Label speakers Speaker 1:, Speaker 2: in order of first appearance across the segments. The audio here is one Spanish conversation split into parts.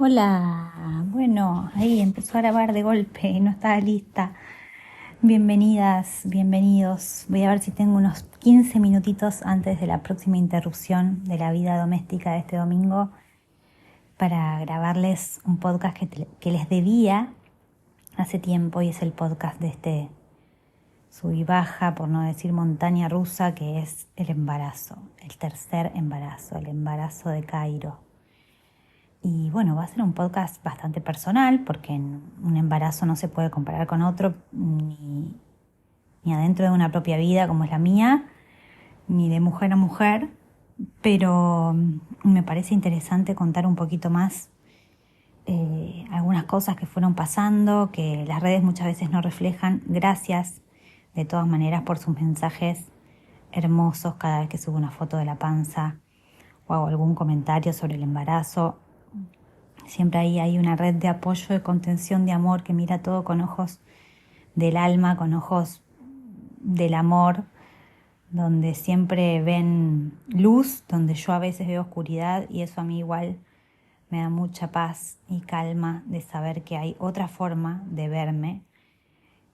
Speaker 1: Hola, bueno, ahí empezó a grabar de golpe y no estaba lista. Bienvenidas, bienvenidos. Voy a ver si tengo unos 15 minutitos antes de la próxima interrupción de la vida doméstica de este domingo para grabarles un podcast que les debía hace tiempo, y es el podcast de este sub y baja, por no decir montaña rusa, que es el embarazo, el tercer embarazo, el embarazo de Cairo. Y bueno, va a ser un podcast bastante personal porque un embarazo no se puede comparar con otro, ni adentro de una propia vida como es la mía, ni de mujer a mujer, pero me parece interesante contar un poquito más algunas cosas que fueron pasando, que las redes muchas veces no reflejan. Gracias de todas maneras por sus mensajes hermosos cada vez que subo una foto de la panza o hago algún comentario sobre el embarazo. Siempre ahí hay una red de apoyo, de contención, de amor, que mira todo con ojos del alma, con ojos del amor, donde siempre ven luz, donde yo a veces veo oscuridad, y eso a mí igual me da mucha paz y calma de saber que hay otra forma de verme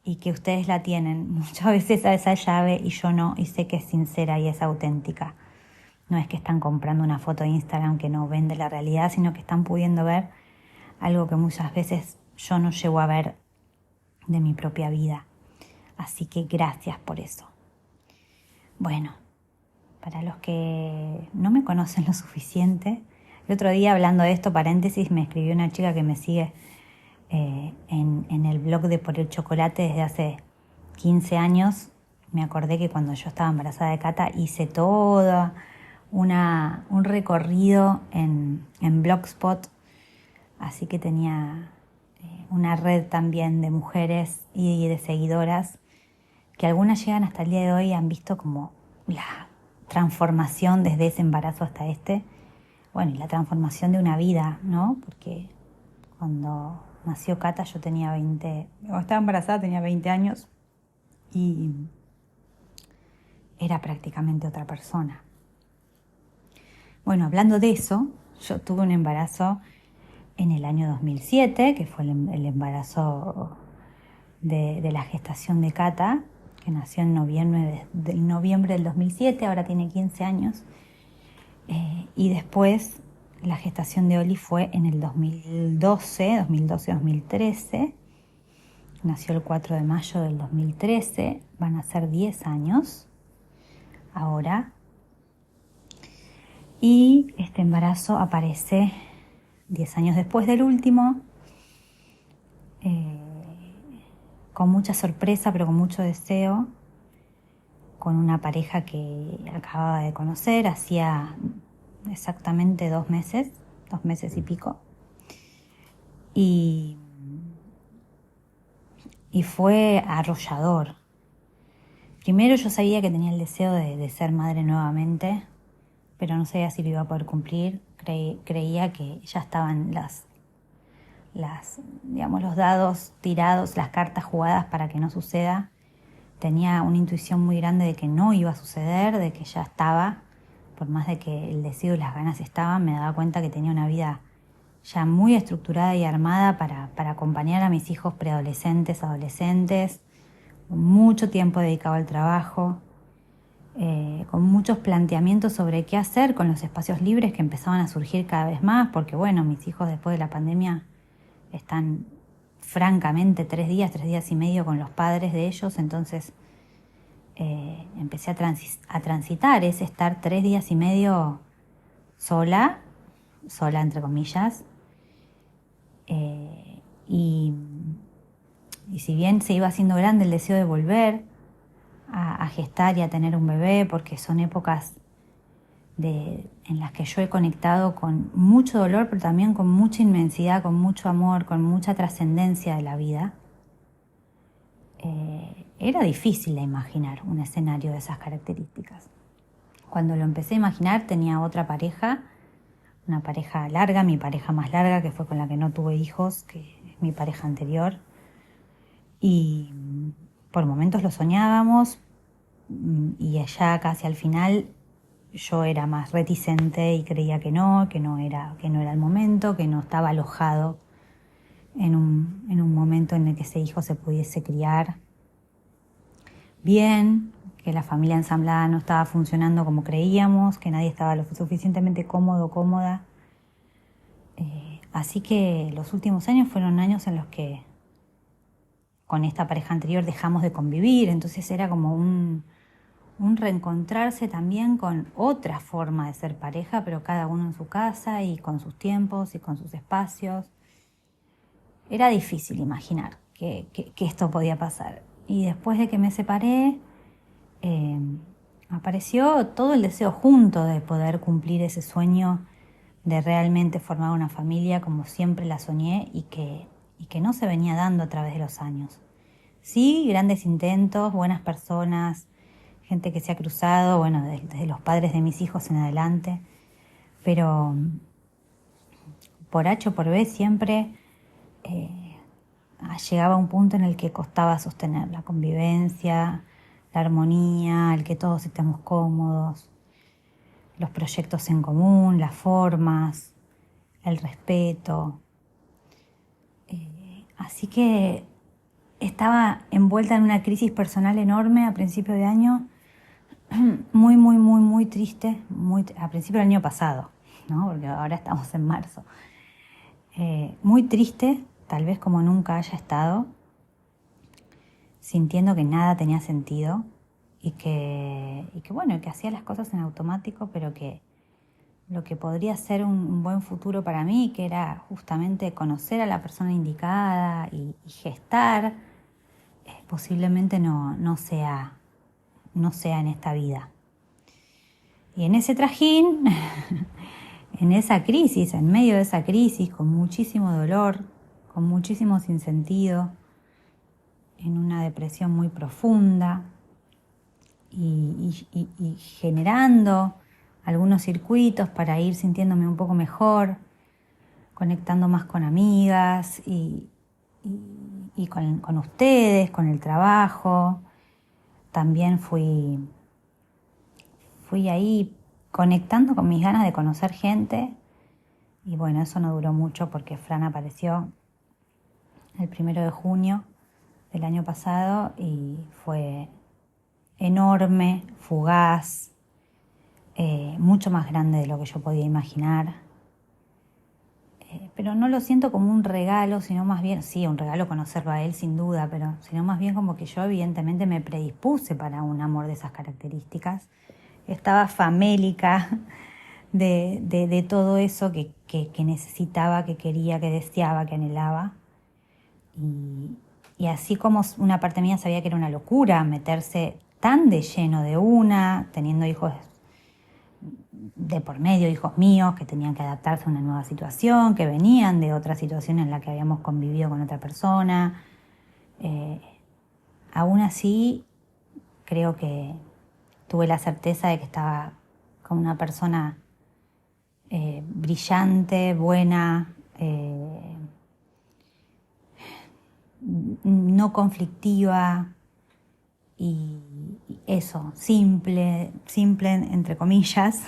Speaker 1: y que ustedes la tienen muchas veces a esa llave y yo no, y sé que es sincera y es auténtica. No es que están comprando una foto de Instagram que no vende la realidad, sino que están pudiendo ver algo que muchas veces yo no llego a ver de mi propia vida. Así que gracias por eso. Bueno, para los que no me conocen lo suficiente, el otro día, hablando de esto, paréntesis, me escribió una chica que me sigue en el blog de Por el Chocolate desde hace 15 años. Me acordé que cuando yo estaba embarazada de Cata hice todo un recorrido en Blogspot, así que tenía una red también de mujeres y de seguidoras, que algunas llegan hasta el día de hoy y han visto como la transformación desde ese embarazo hasta este. Bueno, y la transformación de una vida, ¿no? Porque cuando nació Cata yo tenía cuando estaba embarazada tenía 20 años y era prácticamente otra persona. Bueno, hablando de eso, yo tuve un embarazo en el año 2007, que fue el embarazo de la gestación de Cata, que nació en noviembre del 2007, ahora tiene 15 años. Y después la gestación de Oli fue en el 2012-2013. Nació el 4 de mayo del 2013, van a ser 10 años ahora. Y este embarazo aparece 10 años después del último, con mucha sorpresa, pero con mucho deseo, con una pareja que acababa de conocer, hacía exactamente 2 meses y pico. Y fue arrollador. Primero yo sabía que tenía el deseo de ser madre nuevamente, pero no sabía si lo iba a poder cumplir. Creía que ya estaban los dados tirados, las cartas jugadas para que no suceda. Tenía una intuición muy grande de que no iba a suceder, de que ya estaba, por más de que el deseo y las ganas estaban. Me daba cuenta que tenía una vida ya muy estructurada y armada para acompañar a mis hijos preadolescentes, adolescentes, con mucho tiempo dedicado al trabajo, con muchos planteamientos sobre qué hacer con los espacios libres que empezaban a surgir cada vez más, porque bueno, mis hijos después de la pandemia están francamente 3 días y medio con los padres de ellos, entonces empecé a transitar ese estar 3 días y medio sola entre comillas, y si bien se iba haciendo grande el deseo de volver a gestar y a tener un bebé, porque son épocas en las que yo he conectado con mucho dolor, pero también con mucha inmensidad, con mucho amor, con mucha trascendencia de la vida, era difícil de imaginar un escenario de esas características. Cuando lo empecé a imaginar tenía otra pareja, una pareja larga, mi pareja más larga, que fue con la que no tuve hijos, que es mi pareja anterior, y por momentos lo soñábamos, y ya casi al final yo era más reticente y creía que no era el momento, que no estaba alojado en un momento en el que ese hijo se pudiese criar bien, que la familia ensamblada no estaba funcionando como creíamos, que nadie estaba lo suficientemente cómodo, cómoda. Así que los últimos años fueron años en los que con esta pareja anterior dejamos de convivir, entonces era como un reencontrarse también con otra forma de ser pareja, pero cada uno en su casa y con sus tiempos y con sus espacios. Era difícil imaginar que esto podía pasar. Y después de que me separé, apareció todo el deseo junto de poder cumplir ese sueño de realmente formar una familia como siempre la soñé y que no se venía dando a través de los años. Sí, grandes intentos, buenas personas, gente que se ha cruzado, bueno, desde los padres de mis hijos en adelante, pero por H o por B siempre llegaba un punto en el que costaba sostener la convivencia, la armonía, el que todos estemos cómodos, los proyectos en común, las formas, el respeto. Así que estaba envuelta en una crisis personal enorme a principio de año, muy triste, a principio del año pasado, ¿no? Porque ahora estamos en marzo. Muy triste, tal vez como nunca haya estado, sintiendo que nada tenía sentido y que bueno, que hacía las cosas en automático, pero que lo que podría ser un buen futuro para mí, que era justamente conocer a la persona indicada y gestar, posiblemente no sea en esta vida. Y en ese trajín, en esa crisis, en medio de esa crisis, con muchísimo dolor, con muchísimo sinsentido, en una depresión muy profunda y generando algunos circuitos para ir sintiéndome un poco mejor, conectando más con amigas y con ustedes, con el trabajo. También fui ahí conectando con mis ganas de conocer gente y bueno, eso no duró mucho porque Fran apareció el 1 de junio del año pasado y fue enorme, fugaz, mucho más grande de lo que yo podía imaginar. Pero no lo siento como un regalo, sino más bien, sí, un regalo conocerlo a él sin duda, pero sino más bien como que yo evidentemente me predispuse para un amor de esas características. Estaba famélica de todo eso que necesitaba, que quería, que deseaba, que anhelaba. Y así como una parte mía sabía que era una locura meterse tan de lleno de una, teniendo hijos de por medio, hijos míos que tenían que adaptarse a una nueva situación, que venían de otra situación en la que habíamos convivido con otra persona. Aún así, creo que tuve la certeza de que estaba con una persona brillante, buena, no conflictiva y eso, simple entre comillas,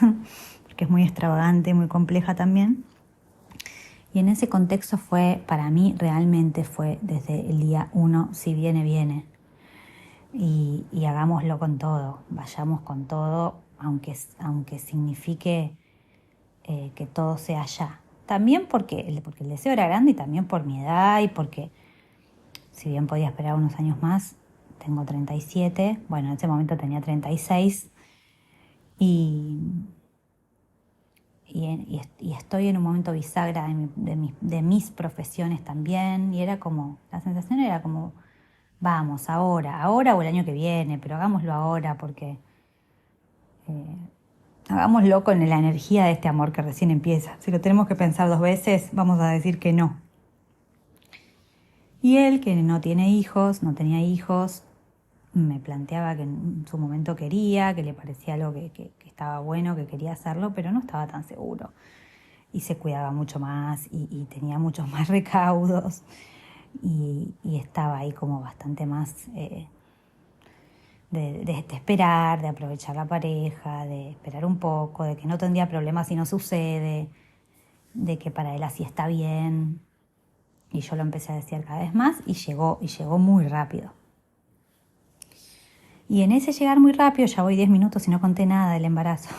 Speaker 1: porque es muy extravagante, muy compleja también. Y en ese contexto para mí realmente fue desde el día 1, si viene, viene. Y hagámoslo con todo, vayamos con todo, aunque signifique que todo sea ya. También porque el deseo era grande y también por mi edad y porque si bien podía esperar unos años más, tengo 37, bueno, en ese momento tenía 36 y estoy en un momento bisagra de mis profesiones también y era como, la sensación era como, vamos, ahora o el año que viene, pero hagámoslo ahora porque hagámoslo con la energía de este amor que recién empieza. Si lo tenemos que pensar 2 veces, vamos a decir que no. Y él, que no tenía hijos, me planteaba que en su momento quería, que le parecía algo que estaba bueno, que quería hacerlo, pero no estaba tan seguro. Y se cuidaba mucho más y tenía muchos más recaudos y estaba ahí como bastante más de esperar, de aprovechar la pareja, de esperar un poco, de que no tendría problemas si no sucede, de que para él así está bien. Y yo lo empecé a decir cada vez más y llegó muy rápido. Y en ese llegar muy rápido, ya voy 10 minutos y no conté nada del embarazo.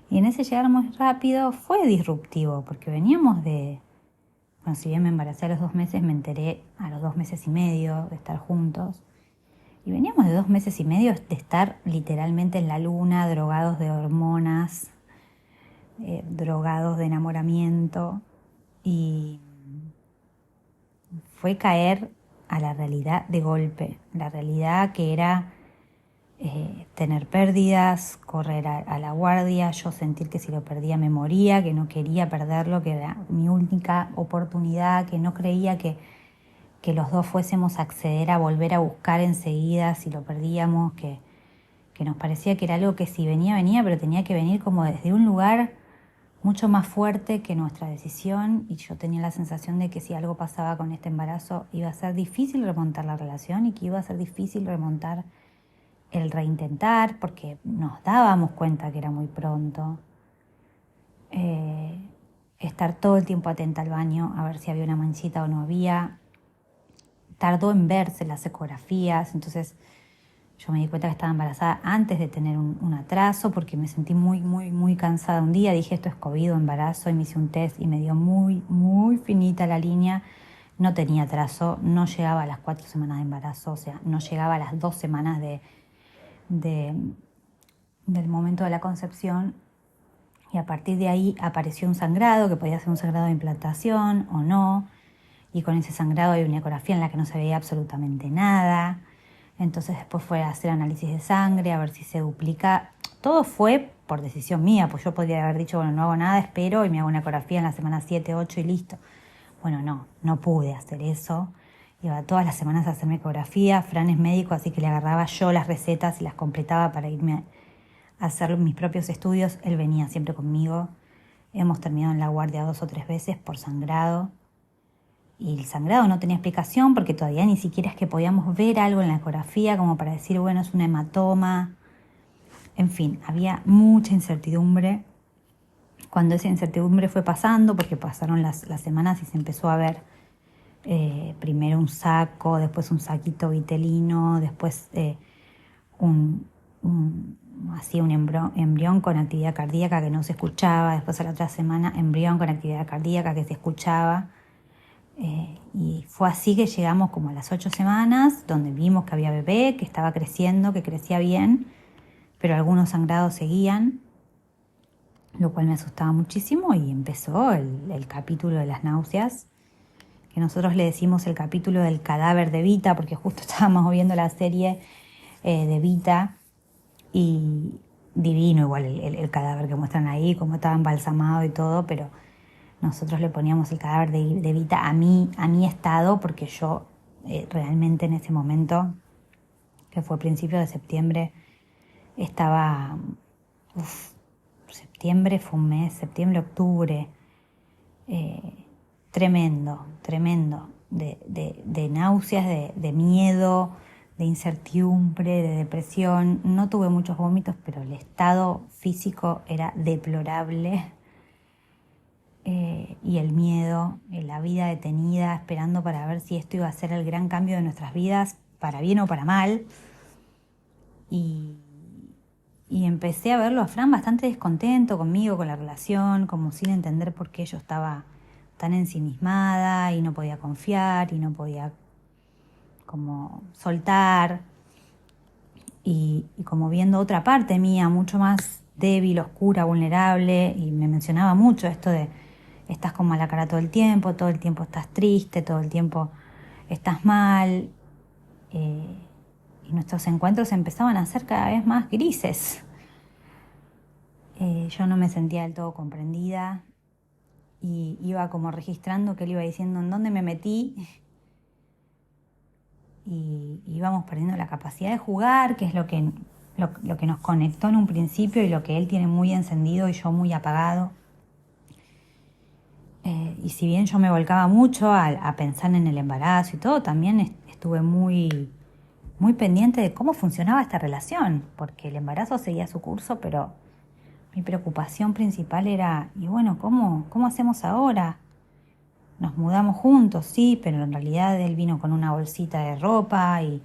Speaker 1: Y en ese llegar muy rápido fue disruptivo, porque veníamos de... Bueno, si bien me embaracé a los 2 meses, me enteré a los 2 meses y medio de estar juntos. Y veníamos de 2 meses y medio de estar literalmente en la luna, drogados de hormonas, drogados de enamoramiento. Y fue caer a la realidad de golpe. La realidad que era tener pérdidas, correr a la guardia, yo sentir que si lo perdía me moría, que no quería perderlo, que era mi única oportunidad, que no creía que los dos fuésemos a acceder a volver a buscar enseguida si lo perdíamos, que nos parecía que era algo que si venía, pero tenía que venir como desde un lugar mucho más fuerte que nuestra decisión, y yo tenía la sensación de que si algo pasaba con este embarazo iba a ser difícil remontar la relación y que iba a ser difícil remontar el reintentar, porque nos dábamos cuenta que era muy pronto. Estar todo el tiempo atenta al baño a ver si había una manchita o no había. Tardó en verse las ecografías, entonces yo me di cuenta que estaba embarazada antes de tener un atraso, porque me sentí muy cansada un día. Dije, esto es COVID o embarazo, y me hice un test y me dio muy finita la línea. No tenía atraso, no llegaba a las 4 semanas de embarazo, o sea, no llegaba a las 2 semanas del momento de la concepción. Y a partir de ahí apareció un sangrado, que podía ser un sangrado de implantación o no. Y con ese sangrado hay una ecografía en la que no se veía absolutamente nada. Entonces después fue a hacer análisis de sangre, a ver si se duplica. Todo fue por decisión mía, pues yo podría haber dicho, bueno, no hago nada, espero y me hago una ecografía en la semana 7, 8 y listo. Bueno, no pude hacer eso. Iba todas las semanas a hacerme ecografía. Fran es médico, así que le agarraba yo las recetas y las completaba para irme a hacer mis propios estudios. Él venía siempre conmigo. Hemos terminado en la guardia 2 o 3 veces por sangrado. Y el sangrado no tenía explicación porque todavía ni siquiera es que podíamos ver algo en la ecografía como para decir, bueno, es un hematoma. En fin, había mucha incertidumbre. Cuando esa incertidumbre fue pasando, porque pasaron las semanas y se empezó a ver primero un saco, después un saquito vitelino, después un embrión con actividad cardíaca que no se escuchaba, después a la otra semana embrión con actividad cardíaca que se escuchaba. Y fue así que llegamos como a las 8 semanas, donde vimos que había bebé, que estaba creciendo, que crecía bien, pero algunos sangrados seguían, lo cual me asustaba muchísimo, y empezó el capítulo de las náuseas, que nosotros le decimos el capítulo del cadáver de Vita, porque justo estábamos viendo la serie de Vita, y divino igual el cadáver que muestran ahí, como estaba embalsamado y todo, pero nosotros le poníamos el cadáver de Vita a mi estado, porque yo realmente en ese momento, que fue a principios de septiembre, estaba... septiembre fue un mes, septiembre, octubre, tremendo, de náuseas, de miedo, de incertidumbre, de depresión. No tuve muchos vómitos, pero el estado físico era deplorable. Y el miedo, la vida detenida, esperando para ver si esto iba a ser el gran cambio de nuestras vidas, para bien o para mal. Y empecé a verlo a Fran bastante descontento conmigo, con la relación, como sin entender por qué yo estaba tan ensimismada y no podía confiar y no podía como soltar. Y como viendo otra parte mía, mucho más débil, oscura, vulnerable, y me mencionaba mucho esto de estás con mala cara todo el tiempo estás triste, todo el tiempo estás mal, y nuestros encuentros empezaban a ser cada vez más grises. Yo no me sentía del todo comprendida y iba como registrando que él iba diciendo en dónde me metí, y íbamos perdiendo la capacidad de jugar, que es lo que nos conectó en un principio y lo que él tiene muy encendido y yo muy apagado. Y si bien yo me volcaba mucho a pensar en el embarazo y todo, también estuve muy muy pendiente de cómo funcionaba esta relación, porque el embarazo seguía su curso, pero mi preocupación principal era, y bueno, ¿cómo hacemos ahora? Nos mudamos juntos, sí, pero en realidad él vino con una bolsita de ropa y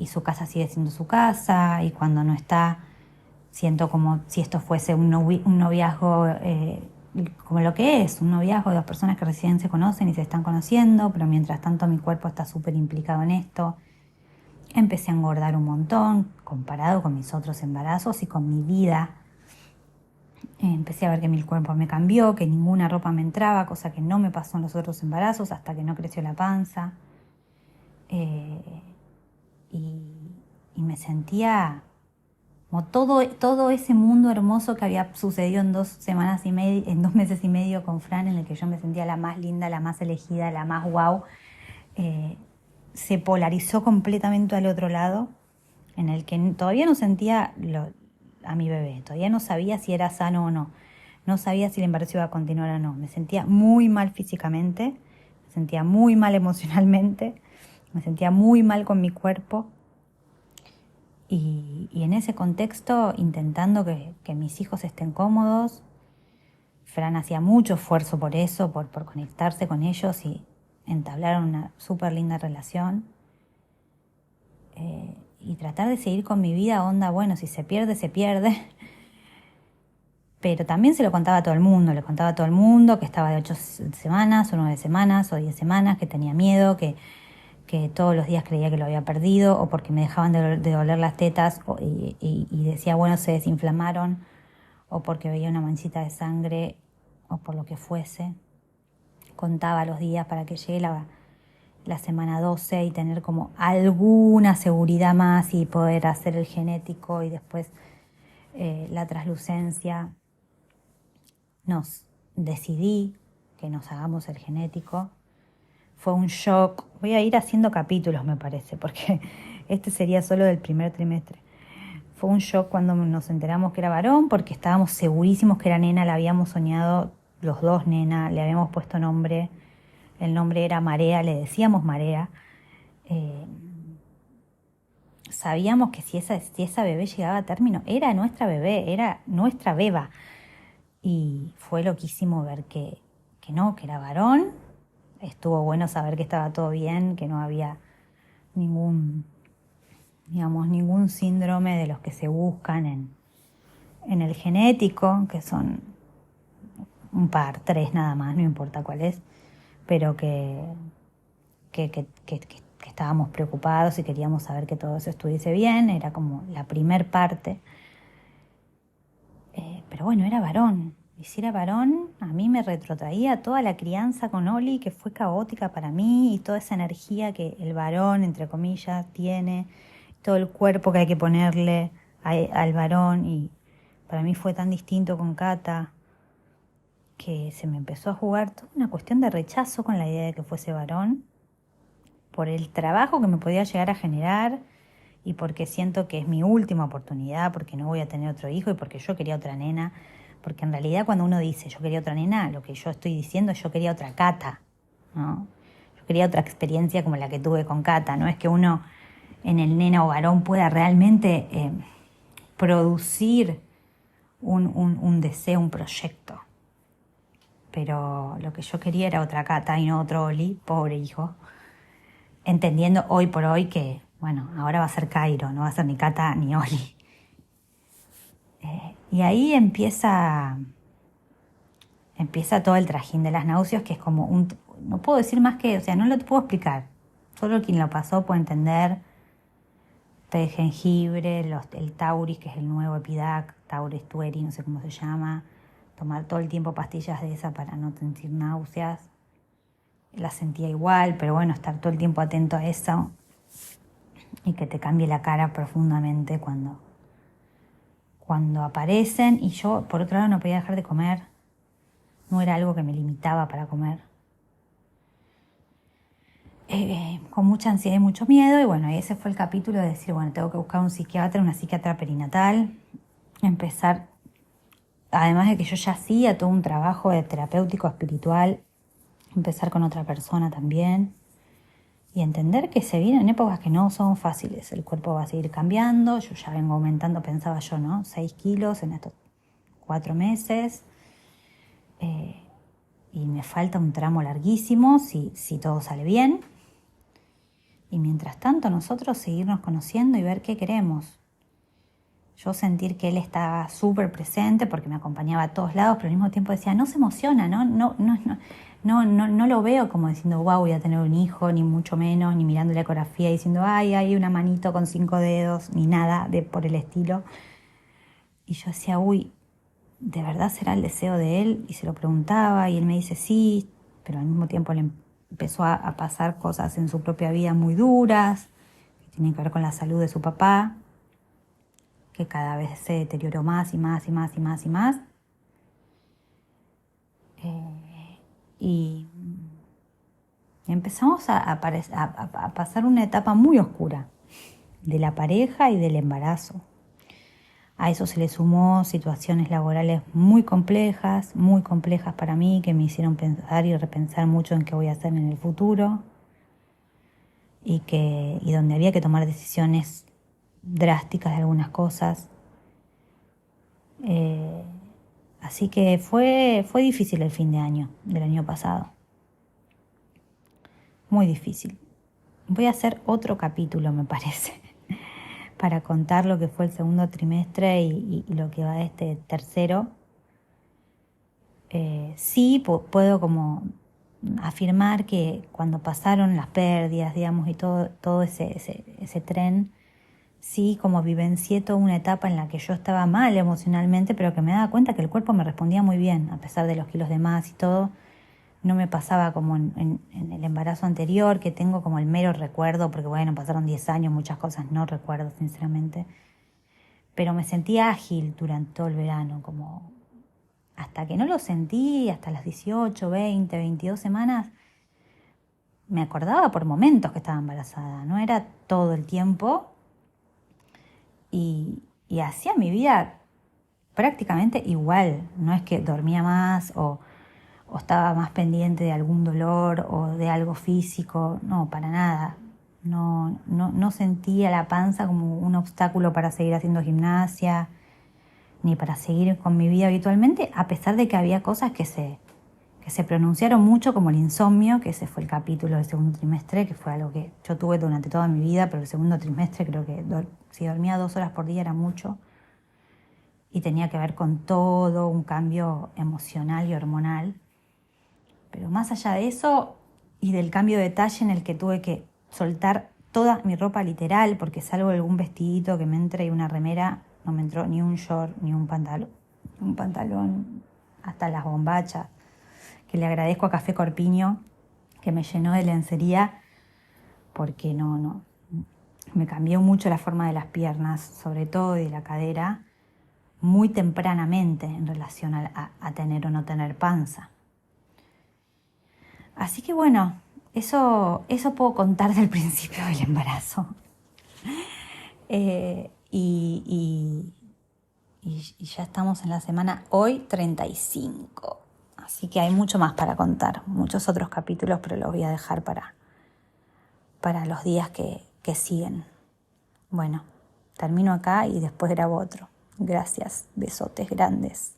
Speaker 1: su casa sigue siendo su casa, y cuando no está, siento como si esto fuese un noviazgo, como lo que es, un noviazgo de dos personas que recién se conocen y se están conociendo, pero mientras tanto mi cuerpo está súper implicado en esto. Empecé a engordar un montón comparado con mis otros embarazos y con mi vida. Empecé a ver que mi cuerpo me cambió, que ninguna ropa me entraba, cosa que no me pasó en los otros embarazos hasta que no creció la panza. Eh, y me sentía como todo ese mundo hermoso que había sucedido en 2 semanas y media, en 2 meses y medio con Fran, en el que yo me sentía la más linda, la más elegida, la más guau, se polarizó completamente al otro lado, en el que todavía no sentía a mi bebé, todavía no sabía si era sano o no, no sabía si el embarazo iba a continuar o no, me sentía muy mal físicamente, me sentía muy mal emocionalmente, me sentía muy mal con mi cuerpo. Y en ese contexto, intentando que mis hijos estén cómodos, Fran hacía mucho esfuerzo por eso, por conectarse con ellos y entablaron una súper linda relación. Y tratar de seguir con mi vida, onda, bueno, si se pierde, se pierde. Pero también se lo contaba a todo el mundo, le contaba a todo el mundo que estaba de 8 semanas o 9 semanas o 10 semanas, que tenía miedo, que todos los días creía que lo había perdido, o porque me dejaban de doler las tetas y decía, bueno, se desinflamaron, o porque veía una manchita de sangre, o por lo que fuese. Contaba los días para que llegue la semana 12 y tener como alguna seguridad más y poder hacer el genético y después la translucencia. Decidí que nos hagamos el genético. Fue un shock. Voy a ir haciendo capítulos, me parece, porque este sería solo del primer trimestre. Fue un shock cuando nos enteramos que era varón, porque estábamos segurísimos que era nena, la habíamos soñado los dos nena, le habíamos puesto nombre. El nombre era Marea, le decíamos Marea. Sabíamos que si esa bebé llegaba a término, era nuestra bebé, era nuestra beba. Y fue loquísimo ver que no, que era varón. Estuvo bueno saber que estaba todo bien, que no había ningún síndrome de los que se buscan en el genético, que son un par, 3 nada más, no importa cuál es, pero que estábamos preocupados y queríamos saber que todo eso estuviese bien, era como la primer parte. Pero bueno, era varón. Y si era varón, a mí me retrotraía toda la crianza con Oli, que fue caótica para mí, y toda esa energía que el varón, entre comillas, tiene, todo el cuerpo que hay que ponerle al varón. Y para mí fue tan distinto con Cata, que se me empezó a jugar toda una cuestión de rechazo con la idea de que fuese varón, por el trabajo que me podía llegar a generar y porque siento que es mi última oportunidad, porque no voy a tener otro hijo y porque yo quería otra nena. Porque en realidad cuando uno dice yo quería otra nena, lo que yo estoy diciendo es yo quería otra Cata, ¿no? Yo quería otra experiencia como la que tuve con Cata. No es que uno en el nena o varón pueda realmente producir un deseo, un proyecto. Pero lo que yo quería era otra Cata y no otro Oli, pobre hijo. Entendiendo hoy por hoy que, bueno, ahora va a ser Cairo, no va a ser ni Cata ni Oli. Y ahí empieza todo el trajín de las náuseas, que es como no puedo decir más que, o sea, no lo puedo explicar. Solo quien lo pasó puede entender. Té de jengibre, el Tauris, que es el nuevo Epidac, Tauris Tueri, no sé cómo se llama. Tomar todo el tiempo pastillas de esa para no sentir náuseas. Las sentía igual, pero bueno, estar todo el tiempo atento a eso y que te cambie la cara profundamente cuando aparecen. Y yo, por otro lado, no podía dejar de comer. No era algo que me limitaba para comer. Con mucha ansiedad y mucho miedo. Y bueno, ese fue el capítulo de decir, bueno, tengo que buscar un psiquiatra, una psiquiatra perinatal. Empezar, además de que yo ya hacía todo un trabajo de terapéutico espiritual, empezar con otra persona también. y entender que se vienen épocas que no son fáciles. El cuerpo va a seguir cambiando. Yo ya vengo aumentando, pensaba yo, ¿no? 6 kilos en estos 4 meses. Y me falta un tramo larguísimo si todo sale bien. Y mientras tanto nosotros seguirnos conociendo y ver qué queremos. Yo sentir que él estaba súper presente porque me acompañaba a todos lados, pero al mismo tiempo decía, no se emociona, no lo veo como diciendo, wow, voy a tener un hijo, ni mucho menos, ni mirando la ecografía diciendo, ay, hay una manito con 5 dedos, ni nada por el estilo. Y yo decía, uy, ¿de verdad será el deseo de él? Y se lo preguntaba y él me dice sí, pero al mismo tiempo le empezó a pasar cosas en su propia vida muy duras, que tienen que ver con la salud de su papá, que cada vez se deterioró más y más y más y más y más. Y empezamos a pasar una etapa muy oscura de la pareja y del embarazo. A eso se le sumó situaciones laborales muy complejas para mí, que me hicieron pensar y repensar mucho en qué voy a hacer en el futuro y donde había que tomar decisiones drásticas de algunas cosas. Así que fue difícil el fin de año del año pasado. Muy difícil. Voy a hacer otro capítulo, me parece, para contar lo que fue el segundo trimestre y lo que va de este tercero. Sí, puedo como afirmar que cuando pasaron las pérdidas, digamos, y todo ese tren, sí, como vivencié toda una etapa en la que yo estaba mal emocionalmente, pero que me daba cuenta que el cuerpo me respondía muy bien, a pesar de los kilos de más y todo. No me pasaba como en el embarazo anterior, que tengo como el mero recuerdo, porque bueno, pasaron 10 años, muchas cosas no recuerdo sinceramente, pero me sentía ágil durante todo el verano, como hasta que no lo sentí, hasta las 18, 20, 22 semanas, me acordaba por momentos que estaba embarazada, no era todo el tiempo, y hacía mi vida prácticamente igual, no es que dormía más o estaba más pendiente de algún dolor o de algo físico, no, para nada. No sentía la panza como un obstáculo para seguir haciendo gimnasia, ni para seguir con mi vida habitualmente, a pesar de que había cosas que se pronunciaron mucho, como el insomnio, que ese fue el capítulo del segundo trimestre, que fue algo que yo tuve durante toda mi vida, pero el segundo trimestre creo que si dormía 2 horas por día era mucho, y tenía que ver con todo un cambio emocional y hormonal. Pero más allá de eso y del cambio de talle en el que tuve que soltar toda mi ropa literal, porque salvo algún vestidito que me entre y una remera, no me entró ni un short ni un pantalón, hasta las bombachas, que le agradezco a Café Corpiño, que me llenó de lencería, porque no, me cambió mucho la forma de las piernas, sobre todo de la cadera, muy tempranamente en relación a tener o no tener panza. Así que bueno, eso puedo contar del principio del embarazo. Y ya estamos en la semana hoy 35. Así que hay mucho más para contar, muchos otros capítulos, pero los voy a dejar para los días que siguen. Bueno, termino acá y después grabo otro. Gracias, besotes grandes.